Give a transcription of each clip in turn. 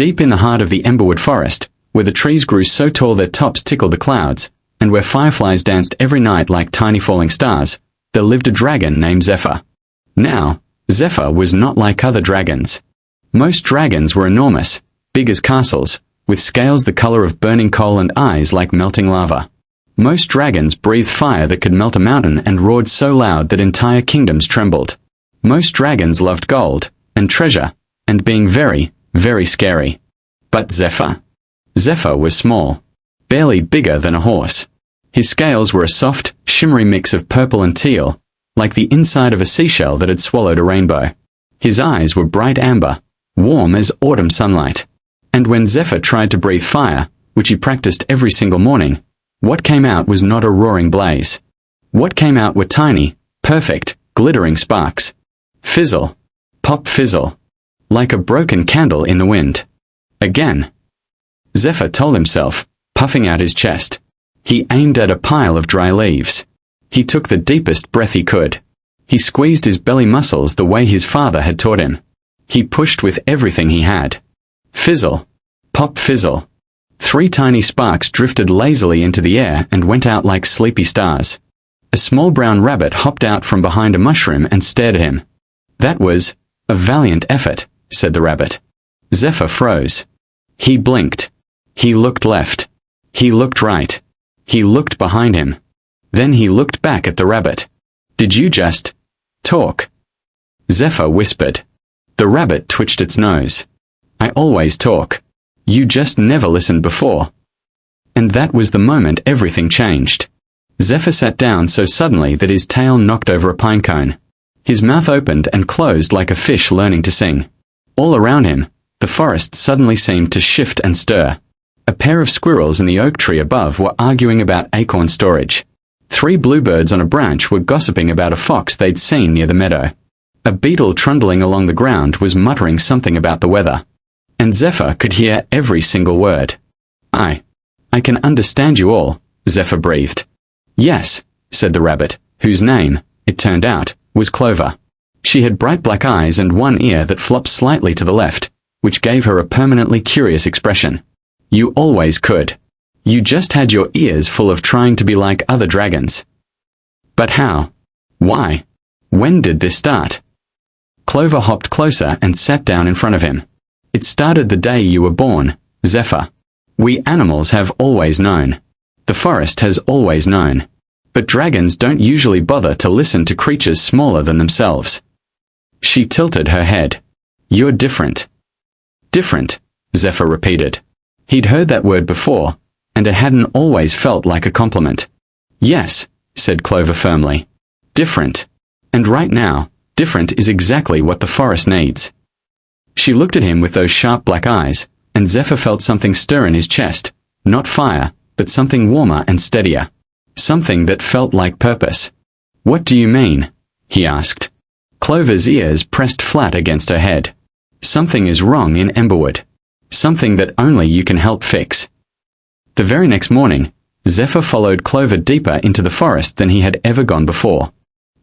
Deep in the heart of the emberwood forest, where the trees grew so tall their tops tickled the clouds, and where fireflies danced every night like tiny falling stars, there lived a dragon named Zephyr. Now, Zephyr was not like other dragons. Most dragons were enormous, big as castles, with scales the color of burning coal and eyes like melting lava. Most dragons breathed fire that could melt a mountain and roared so loud that entire kingdoms trembled. Most dragons loved gold, and treasure, and being very, very scary. But Zephyr was small, barely bigger than a horse. His scales were a soft, shimmery mix of purple and teal, like the inside of a seashell that had swallowed a rainbow. His eyes were bright amber, warm as autumn sunlight. And when Zephyr tried to breathe fire, which he practiced every single morning, what came out was not a roaring blaze. What came out were tiny, perfect, glittering sparks. Fizzle. Pop fizzle. Like a broken candle in the wind. Again. Zephyr told himself, puffing out his chest. He aimed at a pile of dry leaves. He took the deepest breath he could. He squeezed his belly muscles the way his father had taught him. He pushed with everything he had. Fizzle. Pop fizzle. 3 tiny sparks drifted lazily into the air and went out like sleepy stars. A small brown rabbit hopped out from behind a mushroom and stared at him. That was a valiant effort, said the rabbit. Zephyr froze. He blinked. He looked left. He looked right. He looked behind him. Then he looked back at the rabbit. Did you just talk? Zephyr whispered. The rabbit twitched its nose. I always talk. You just never listened before. And that was the moment everything changed. Zephyr sat down so suddenly that his tail knocked over a pine cone. His mouth opened and closed like a fish learning to sing. All around him, the forest suddenly seemed to shift and stir. A pair of squirrels in the oak tree above were arguing about acorn storage. 3 bluebirds on a branch were gossiping about a fox they'd seen near the meadow. A beetle trundling along the ground was muttering something about the weather. And Zephyr could hear every single word. I can understand you all, Zephyr breathed. Yes, said the rabbit, whose name, it turned out, was Clover. She had bright black eyes and one ear that flopped slightly to the left, which gave her a permanently curious expression. You always could. You just had your ears full of trying to be like other dragons. But how? Why? When did this start? Clover hopped closer and sat down in front of him. It started the day you were born, Zephyr. We animals have always known. The forest has always known. But dragons don't usually bother to listen to creatures smaller than themselves. She tilted her head. You're different. Different, Zephyr repeated. He'd heard that word before, and it hadn't always felt like a compliment. Yes, said Clover firmly. Different. And right now, different is exactly what the forest needs. She looked at him with those sharp black eyes, and Zephyr felt something stir in his chest, not fire, but something warmer and steadier. Something that felt like purpose. What do you mean? He asked. Clover's ears pressed flat against her head. Something is wrong in Emberwood. Something that only you can help fix. The very next morning, Zephyr followed Clover deeper into the forest than he had ever gone before.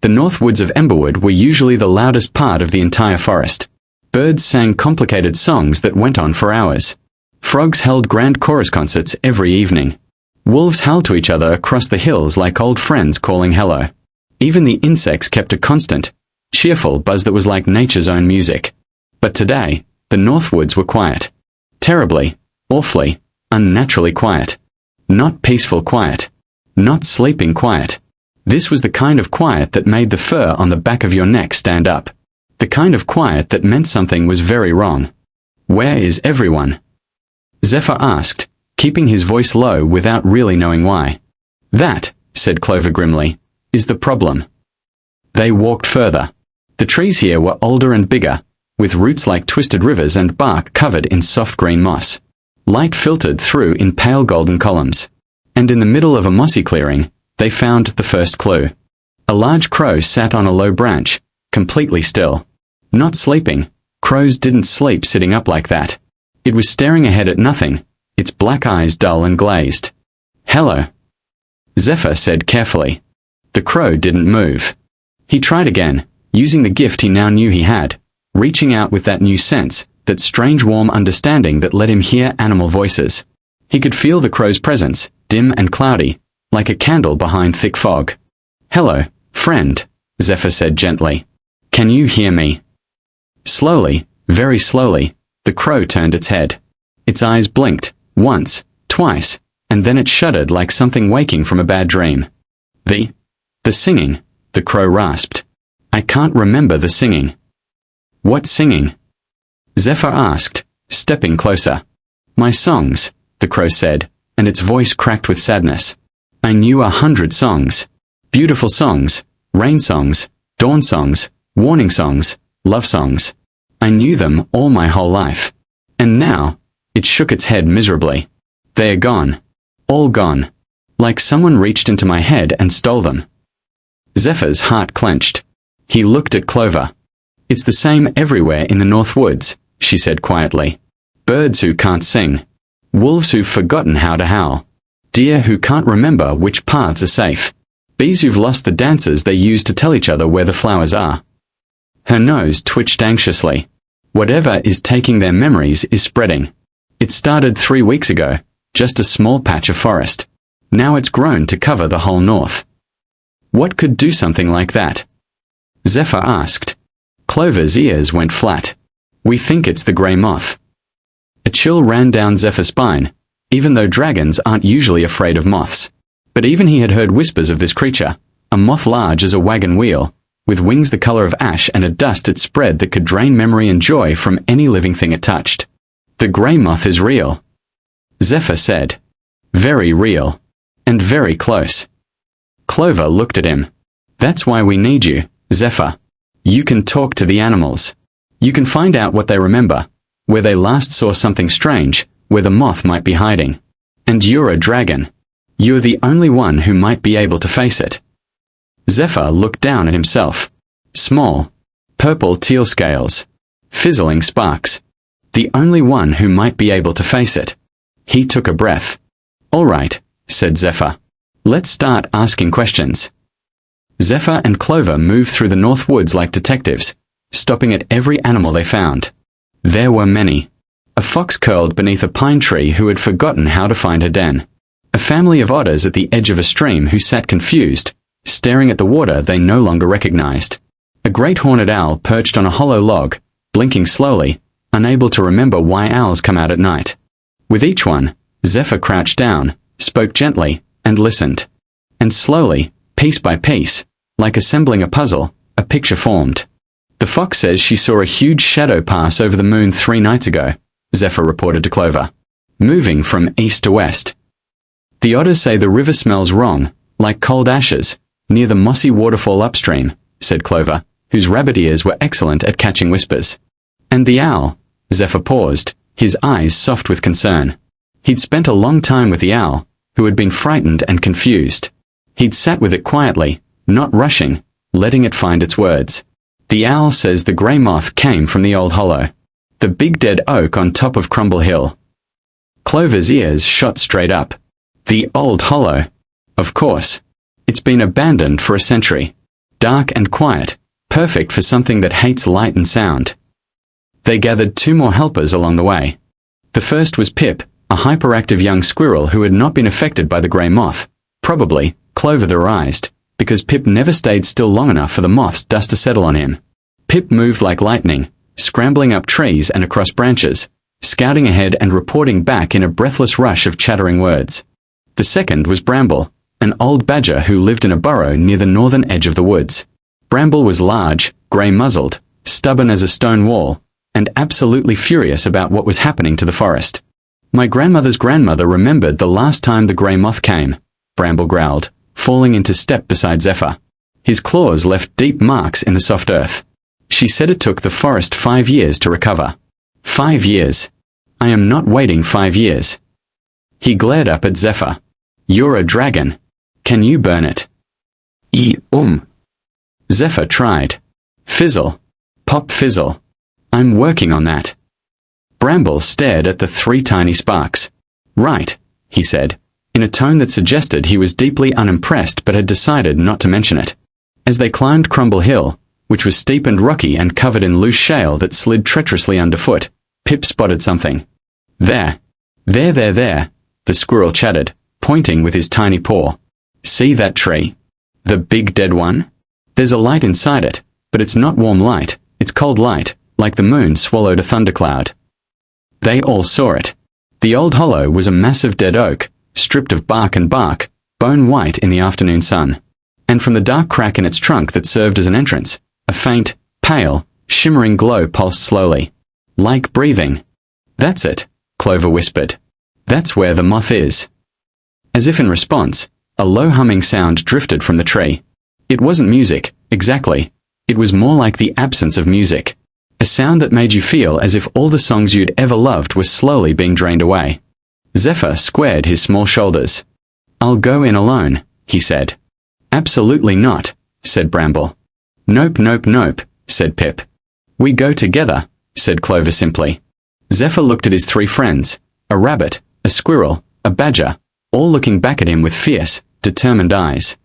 The north woods of Emberwood were usually the loudest part of the entire forest. Birds sang complicated songs that went on for hours. Frogs held grand chorus concerts every evening. Wolves howled to each other across the hills like old friends calling hello. Even the insects kept a constant, cheerful buzz that was like nature's own music. But today, the north woods were quiet. Terribly, awfully, unnaturally quiet. Not peaceful quiet. Not sleeping quiet. This was the kind of quiet that made the fur on the back of your neck stand up. The kind of quiet that meant something was very wrong. Where is everyone? Zephyr asked, keeping his voice low without really knowing why. That, said Clover grimly, is the problem. They walked further. The trees here were older and bigger, with roots like twisted rivers and bark covered in soft green moss. Light filtered through in pale golden columns. And in the middle of a mossy clearing, they found the first clue. A large crow sat on a low branch, completely still. Not sleeping. Crows didn't sleep sitting up like that. It was staring ahead at nothing, its black eyes dull and glazed. Hello, Zephyr said carefully. The crow didn't move. He tried again, using the gift he now knew he had, reaching out with that new sense, that strange warm understanding that let him hear animal voices. He could feel the crow's presence, dim and cloudy, like a candle behind thick fog. "Hello, friend," Zephyr said gently. "Can you hear me?" Slowly, very slowly, the crow turned its head. Its eyes blinked, once, twice, and then it shuddered like something waking from a bad dream. The singing," the crow rasped. "I can't remember the singing." "What singing?" Zephyr asked, stepping closer. "My songs," the crow said, and its voice cracked with sadness. "I knew 100 songs. Beautiful songs, rain songs, dawn songs, warning songs, love songs. I knew them all my whole life. And now," it shook its head miserably, "they are gone. All gone. Like someone reached into my head and stole them." Zephyr's heart clenched. He looked at Clover. "It's the same everywhere in the North Woods," she said quietly. "Birds who can't sing. Wolves who've forgotten how to howl. Deer who can't remember which paths are safe. Bees who've lost the dances they use to tell each other where the flowers are." Her nose twitched anxiously. "Whatever is taking their memories is spreading. It started 3 weeks ago, just a small patch of forest. Now it's grown to cover the whole north." "What could do something like that?" Zephyr asked. Clover's ears went flat. "We think it's the grey moth." A chill ran down Zephyr's spine, even though dragons aren't usually afraid of moths. But even he had heard whispers of this creature, a moth large as a wagon wheel, with wings the color of ash and a dust it spread that could drain memory and joy from any living thing it touched. "The grey moth is real," Zephyr said. "Very real. And very close." Clover looked at him. "That's why we need you, Zephyr. You can talk to the animals. You can find out what they remember, where they last saw something strange, where the moth might be hiding. And you're a dragon. You're the only one who might be able to face it." Zephyr looked down at himself. Small, purple teal scales. Fizzling sparks. The only one who might be able to face it. He took a breath. "All right," said Zephyr. "Let's start asking questions." Zephyr and Clover moved through the North Woods like detectives, stopping at every animal they found. There were many. A fox curled beneath a pine tree who had forgotten how to find her den. A family of otters at the edge of a stream who sat confused, staring at the water they no longer recognized. A great horned owl perched on a hollow log, blinking slowly, unable to remember why owls come out at night. With each one, Zephyr crouched down, spoke gently, and listened. And slowly, piece by piece, like assembling a puzzle, a picture formed. "The fox says she saw a huge shadow pass over the moon 3 nights ago," Zephyr reported to Clover. "Moving from east to west. The otters say the river smells wrong, like cold ashes, near the mossy waterfall upstream," said Clover, whose rabbit ears were excellent at catching whispers. "And the owl," Zephyr paused, his eyes soft with concern. He'd spent a long time with the owl, who had been frightened and confused. He'd sat with it quietly, not rushing, letting it find its words. "The owl says the grey moth came from the old hollow. The big dead oak on top of Crumble Hill." Clover's ears shot straight up. "The old hollow. Of course. It's been abandoned for a century. Dark and quiet, perfect for something that hates light and sound." They gathered 2 more helpers along the way. The first was Pip, a hyperactive young squirrel who had not been affected by the grey moth, probably, Clover theorized, because Pip never stayed still long enough for the moth's dust to settle on him. Pip moved like lightning, scrambling up trees and across branches, scouting ahead and reporting back in a breathless rush of chattering words. The second was Bramble, an old badger who lived in a burrow near the northern edge of the woods. Bramble was large, grey-muzzled, stubborn as a stone wall, and absolutely furious about what was happening to the forest. "My grandmother's grandmother remembered the last time the grey moth came," Bramble growled, falling into step beside Zephyr. His claws left deep marks in the soft earth. "She said it took the forest 5 years to recover." 5 years. I am not waiting 5 years. He glared up at Zephyr. "You're a dragon. Can you burn it?" Zephyr tried. Fizzle. Pop fizzle. "I'm working on that." Bramble stared at the 3 tiny sparks. "Right," he said, in a tone that suggested he was deeply unimpressed but had decided not to mention it. As they climbed Crumble Hill, which was steep and rocky and covered in loose shale that slid treacherously underfoot, Pip spotted something. There. There, the squirrel chattered, pointing with his tiny paw. See that tree? The big dead one? There's a light inside it, but it's not warm light, it's cold light, like the moon swallowed a thundercloud. They all saw it. The old hollow was a massive dead oak, stripped of bark and bark, bone white in the afternoon sun. And from the dark crack in its trunk that served as an entrance, a faint, pale, shimmering glow pulsed slowly. Like breathing. That's it, Clover whispered. That's where the moth is. As if in response, a low humming sound drifted from the tree. It wasn't music, exactly. It was more like the absence of music. A sound that made you feel as if all the songs you'd ever loved were slowly being drained away. Zephyr squared his small shoulders. I'll go in alone, he said. Absolutely not, said Bramble. Nope, said Pip. We go together, said Clover simply. Zephyr looked at his three friends, a rabbit, a squirrel, a badger, all looking back at him with fierce, determined eyes.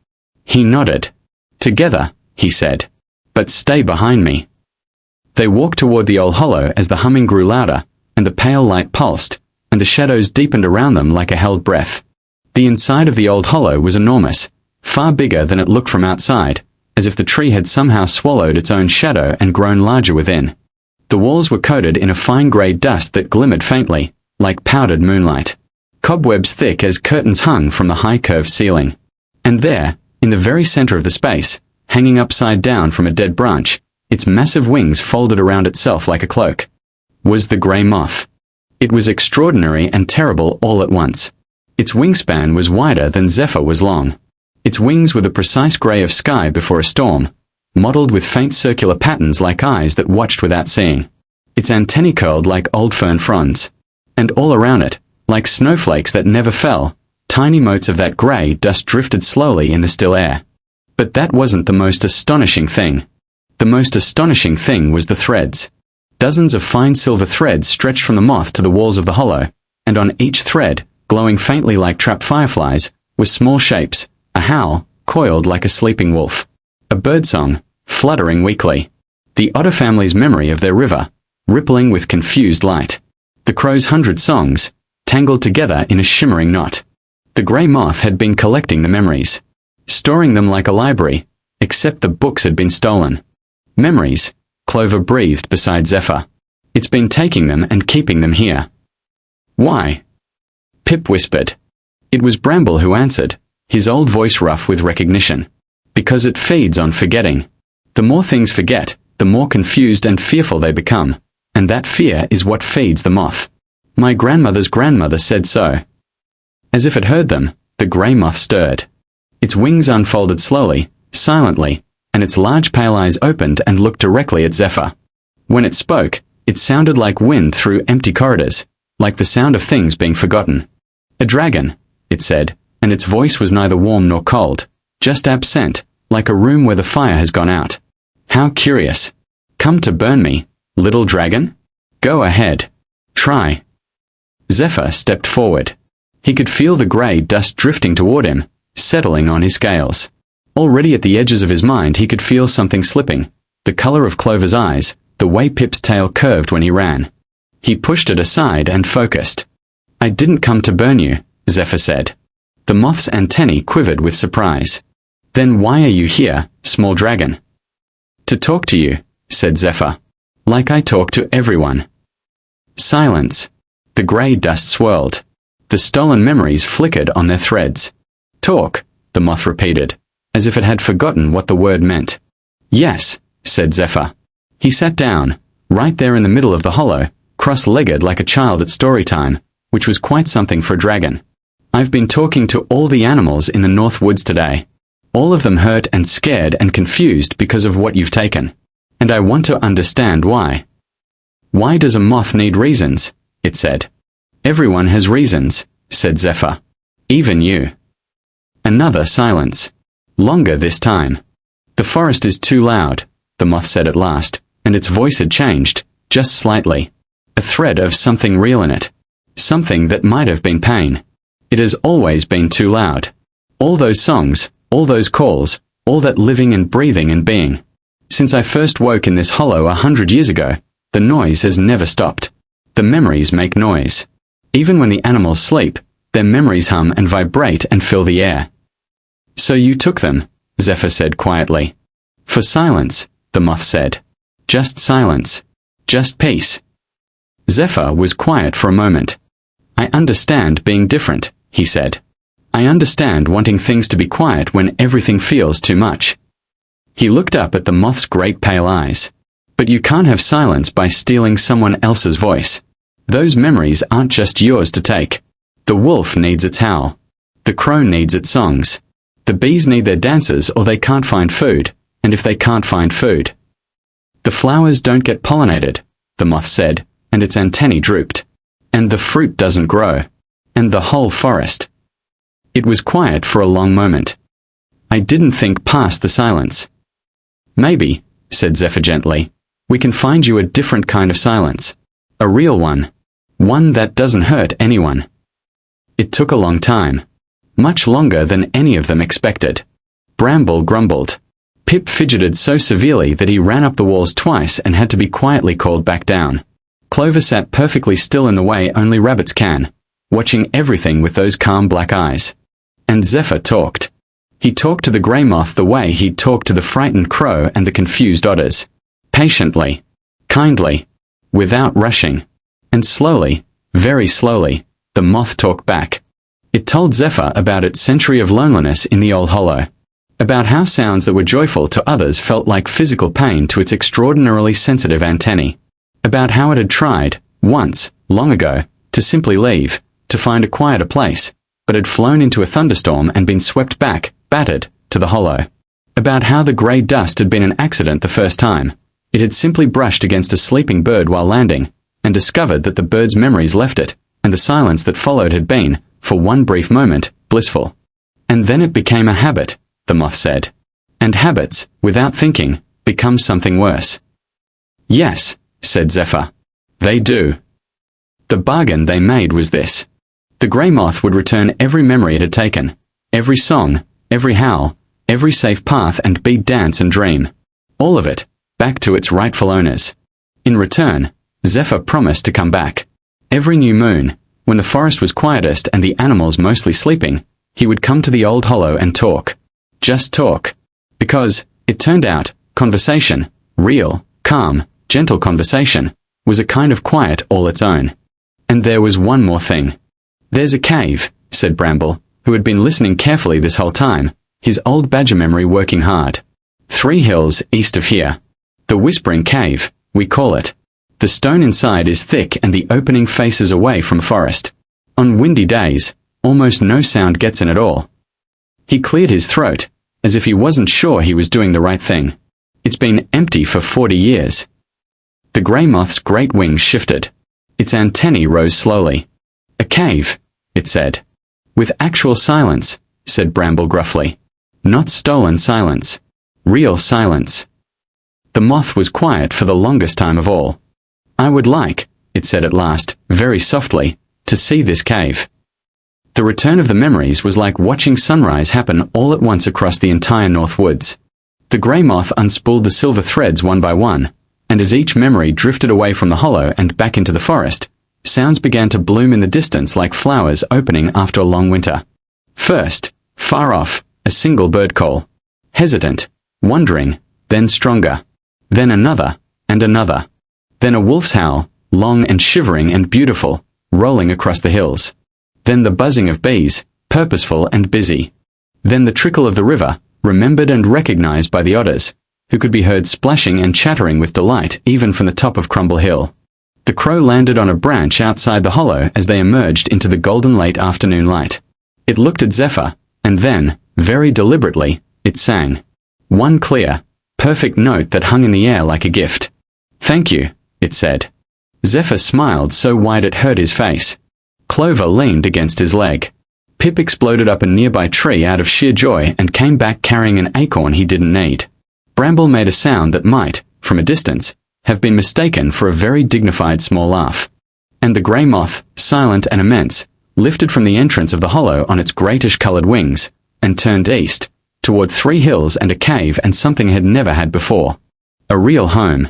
He nodded. Together, he said. But stay behind me. They walked toward the old hollow as the humming grew louder, and the pale light pulsed, and the shadows deepened around them like a held breath. The inside of the old hollow was enormous, far bigger than it looked from outside, as if the tree had somehow swallowed its own shadow and grown larger within. The walls were coated in a fine grey dust that glimmered faintly, like powdered moonlight. Cobwebs thick as curtains hung from the high curved ceiling. And there, in the very center of the space, hanging upside down from a dead branch, its massive wings folded around itself like a cloak, was the grey moth. It was extraordinary and terrible all at once. Its wingspan was wider than Zephyr was long. Its wings were the precise grey of sky before a storm, mottled with faint circular patterns like eyes that watched without seeing. Its antennae curled like old fern fronds. And all around it, like snowflakes that never fell, tiny motes of that grey dust drifted slowly in the still air. But that wasn't the most astonishing thing. The most astonishing thing was the threads. Dozens of fine silver threads stretched from the moth to the walls of the hollow, and on each thread, glowing faintly like trapped fireflies, were small shapes, a howl, coiled like a sleeping wolf, a birdsong, fluttering weakly, the otter family's memory of their river, rippling with confused light, the crow's 100 songs, tangled together in a shimmering knot. The grey moth had been collecting the memories, storing them like a library, except the books had been stolen. Memories, Clover breathed beside Zephyr. It's been taking them and keeping them here. Why? Pip whispered. It was Bramble who answered, his old voice rough with recognition. Because it feeds on forgetting. The more things forget, the more confused and fearful they become, and that fear is what feeds the moth. My grandmother's grandmother said so. As if it heard them, the grey moth stirred. Its wings unfolded slowly, silently, and its large pale eyes opened and looked directly at Zephyr. When it spoke, it sounded like wind through empty corridors, like the sound of things being forgotten. A dragon, it said, and its voice was neither warm nor cold, just absent, like a room where the fire has gone out. How curious. Come to burn me, little dragon? Go ahead. Try. Zephyr stepped forward. He could feel the grey dust drifting toward him, settling on his scales. Already at the edges of his mind he could feel something slipping, the color of Clover's eyes, the way Pip's tail curved when he ran. He pushed it aside and focused. I didn't come to burn you, Zephyr said. The moth's antennae quivered with surprise. Then why are you here, small dragon? To talk to you, said Zephyr. Like I talk to everyone. Silence. The grey dust swirled. The stolen memories flickered on their threads. Talk, the moth repeated, as if it had forgotten what the word meant. Yes, said Zephyr. He sat down, right there in the middle of the hollow, cross-legged like a child at story time, which was quite something for a dragon. I've been talking to all the animals in the North Woods today. All of them hurt and scared and confused because of what you've taken. And I want to understand why. Why does a moth need reasons? It said. Everyone has reasons, said Zephyr. Even you. Another silence. Longer this time. The forest is too loud, the moth said at last, and its voice had changed, just slightly. A thread of something real in it. Something that might have been pain. It has always been too loud. All those songs, all those calls, all that living and breathing and being. Since I first woke in this hollow 100 years ago, the noise has never stopped. The memories make noise. Even when the animals sleep, their memories hum and vibrate and fill the air. So you took them, Zephyr said quietly. For silence, the moth said. Just silence. Just peace. Zephyr was quiet for a moment. I understand being different, he said. I understand wanting things to be quiet when everything feels too much. He looked up at the moth's great pale eyes. But you can't have silence by stealing someone else's voice. Those memories aren't just yours to take. The wolf needs its howl. The crow needs its songs. The bees need their dances or they can't find food, and if they can't find food. The flowers don't get pollinated, the moth said, and its antennae drooped. And the fruit doesn't grow. And the whole forest. It was quiet for a long moment. I didn't think past the silence. Maybe, said Zephyr gently, we can find you a different kind of silence. A real one. One that doesn't hurt anyone. It took a long time. Much longer than any of them expected. Bramble grumbled. Pip fidgeted so severely that he ran up the walls twice and had to be quietly called back down. Clover sat perfectly still in the way only rabbits can, watching everything with those calm black eyes. And Zephyr talked. He talked to the grey moth the way he'd talked to the frightened crow and the confused otters. Patiently. Kindly. Without rushing. And slowly, very slowly, the moth talked back. It told Zephyr about its century of loneliness in the old hollow. About how sounds that were joyful to others felt like physical pain to its extraordinarily sensitive antennae. About how it had tried, once, long ago, to simply leave, to find a quieter place, but had flown into a thunderstorm and been swept back, battered, to the hollow. About how the grey dust had been an accident the first time. It had simply brushed against a sleeping bird while landing, and discovered that the bird's memories left it, and the silence that followed had been, for one brief moment, blissful. And then it became a habit, the moth said. And habits, without thinking, become something worse. Yes, said Zephyr. They do. The bargain they made was this. The grey moth would return every memory it had taken, every song, every howl, every safe path and beat dance and dream. All of it, back to its rightful owners. In return, Zephyr promised to come back. Every new moon, when the forest was quietest and the animals mostly sleeping, he would come to the old hollow and talk. Just talk. Because, it turned out, conversation, real, calm, gentle conversation, was a kind of quiet all its own. And there was one more thing. There's a cave, said Bramble, who had been listening carefully this whole time, his old badger memory working hard. 3 hills east of here. The Whispering Cave, we call it. The stone inside is thick and the opening faces away from forest. On windy days, almost no sound gets in at all. He cleared his throat, as if he wasn't sure he was doing the right thing. It's been empty for 40 years. The grey moth's great wings shifted. Its antennae rose slowly. A cave, it said. With actual silence, said Bramble gruffly. Not stolen silence. Real silence. The moth was quiet for the longest time of all. I would like, it said at last, very softly, to see this cave. The return of the memories was like watching sunrise happen all at once across the entire North Woods. The grey moth unspooled the silver threads one by one, and as each memory drifted away from the hollow and back into the forest, sounds began to bloom in the distance like flowers opening after a long winter. First, far off, a single bird call. Hesitant, wondering, then stronger. Then another, and another. Then a wolf's howl, long and shivering and beautiful, rolling across the hills. Then the buzzing of bees, purposeful and busy. Then the trickle of the river, remembered and recognized by the otters, who could be heard splashing and chattering with delight even from the top of Crumble Hill. The crow landed on a branch outside the hollow as they emerged into the golden late afternoon light. It looked at Zephyr, and then, very deliberately, it sang. One clear, perfect note that hung in the air like a gift. Thank you, it said. Zephyr smiled so wide it hurt his face. Clover leaned against his leg. Pip exploded up a nearby tree out of sheer joy and came back carrying an acorn he didn't need. Bramble made a sound that might, from a distance, have been mistaken for a very dignified small laugh. And the grey moth, silent and immense, lifted from the entrance of the hollow on its greatish-coloured wings, and turned east, toward 3 hills and a cave and something it had never had before. A real home.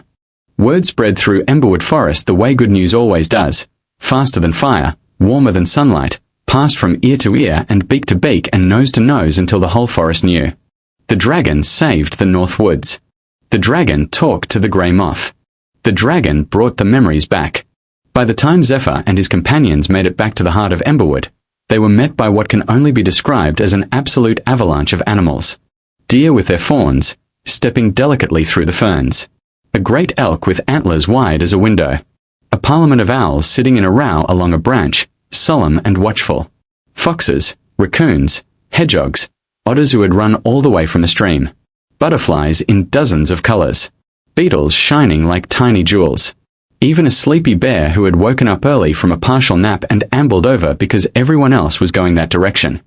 Word spread through Emberwood Forest the way good news always does, faster than fire, warmer than sunlight, passed from ear to ear and beak to beak and nose to nose until the whole forest knew. The dragon saved the North Woods. The dragon talked to the grey moth. The dragon brought the memories back. By the time Zephyr and his companions made it back to the heart of Emberwood, they were met by what can only be described as an absolute avalanche of animals. Deer with their fawns, stepping delicately through the ferns. A great elk with antlers wide as a window. A parliament of owls sitting in a row along a branch, solemn and watchful. Foxes, raccoons, hedgehogs, otters who had run all the way from the stream. Butterflies in dozens of colors. Beetles shining like tiny jewels. Even a sleepy bear who had woken up early from a partial nap and ambled over because everyone else was going that direction.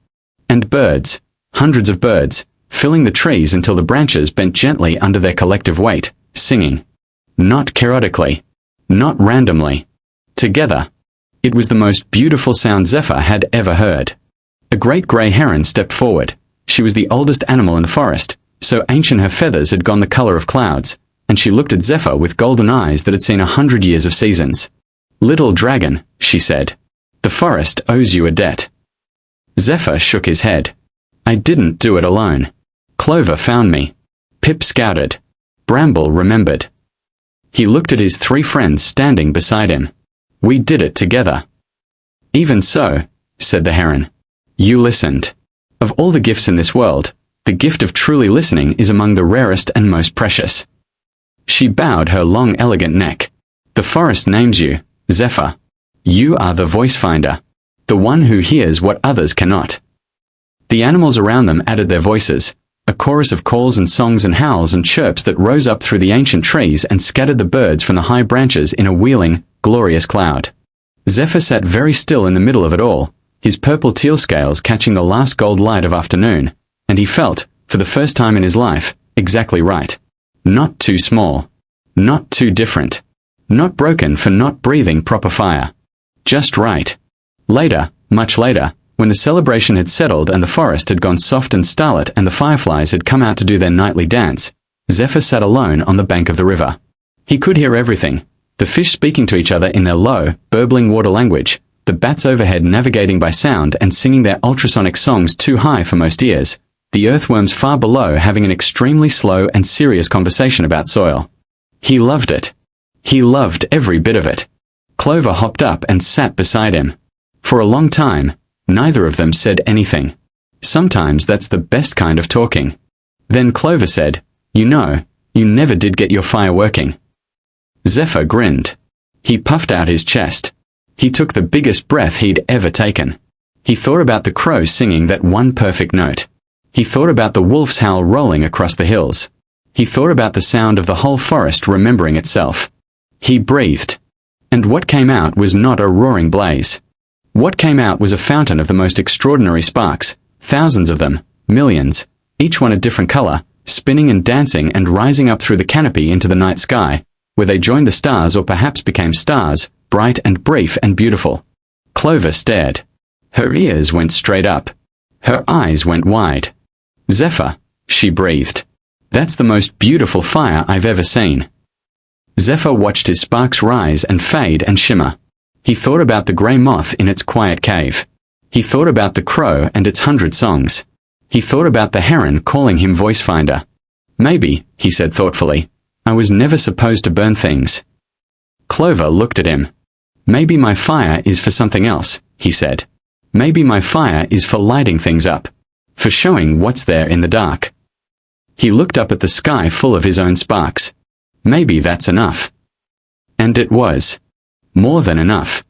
And birds, hundreds of birds, filling the trees until the branches bent gently under their collective weight, singing. Not chaotically. Not randomly. Together. It was the most beautiful sound Zephyr had ever heard. A great grey heron stepped forward. She was the oldest animal in the forest, so ancient her feathers had gone the color of clouds, and she looked at Zephyr with golden eyes that had seen 100 years of seasons. Little dragon, she said, the forest owes you a debt. Zephyr shook his head. I didn't do it alone. Clover found me. Pip scouted. Bramble remembered. He looked at his 3 friends standing beside him. We did it together. Even so, said the heron. You listened. Of all the gifts in this world, the gift of truly listening is among the rarest and most precious. She bowed her long elegant neck. The forest names you, Zephyr. You are the voice finder. The one who hears what others cannot. The animals around them added their voices, a chorus of calls and songs and howls and chirps that rose up through the ancient trees and scattered the birds from the high branches in a wheeling, glorious cloud. Zephyr sat very still in the middle of it all, his purple teal scales catching the last gold light of afternoon, and he felt, for the first time in his life, exactly right. Not too small. Not too different. Not broken for not breathing proper fire. Just right. Later, much later, when the celebration had settled and the forest had gone soft and starlit and the fireflies had come out to do their nightly dance, Zephyr sat alone on the bank of the river. He could hear everything, the fish speaking to each other in their low, burbling water language, the bats overhead navigating by sound and singing their ultrasonic songs too high for most ears, the earthworms far below having an extremely slow and serious conversation about soil. He loved it. He loved every bit of it. Clover hopped up and sat beside him. For a long time, neither of them said anything. Sometimes that's the best kind of talking. Then Clover said, You know, you never did get your fire working. Zephyr grinned. He puffed out his chest. He took the biggest breath he'd ever taken. He thought about the crow singing that one perfect note. He thought about the wolf's howl rolling across the hills. He thought about the sound of the whole forest remembering itself. He breathed. And what came out was not a roaring blaze. What came out was a fountain of the most extraordinary sparks, thousands of them, millions, each one a different color, spinning and dancing and rising up through the canopy into the night sky, where they joined the stars or perhaps became stars, bright and brief and beautiful. Clover stared. Her ears went straight up. Her eyes went wide. Zephyr, she breathed. That's the most beautiful fire I've ever seen. Zephyr watched his sparks rise and fade and shimmer. He thought about the grey moth in its quiet cave. He thought about the crow and its 100 songs. He thought about the heron calling him voice finder. Maybe, he said thoughtfully, I was never supposed to burn things. Clover looked at him. Maybe my fire is for something else, he said. Maybe my fire is for lighting things up. For showing what's there in the dark. He looked up at the sky full of his own sparks. Maybe that's enough. And it was. More than enough.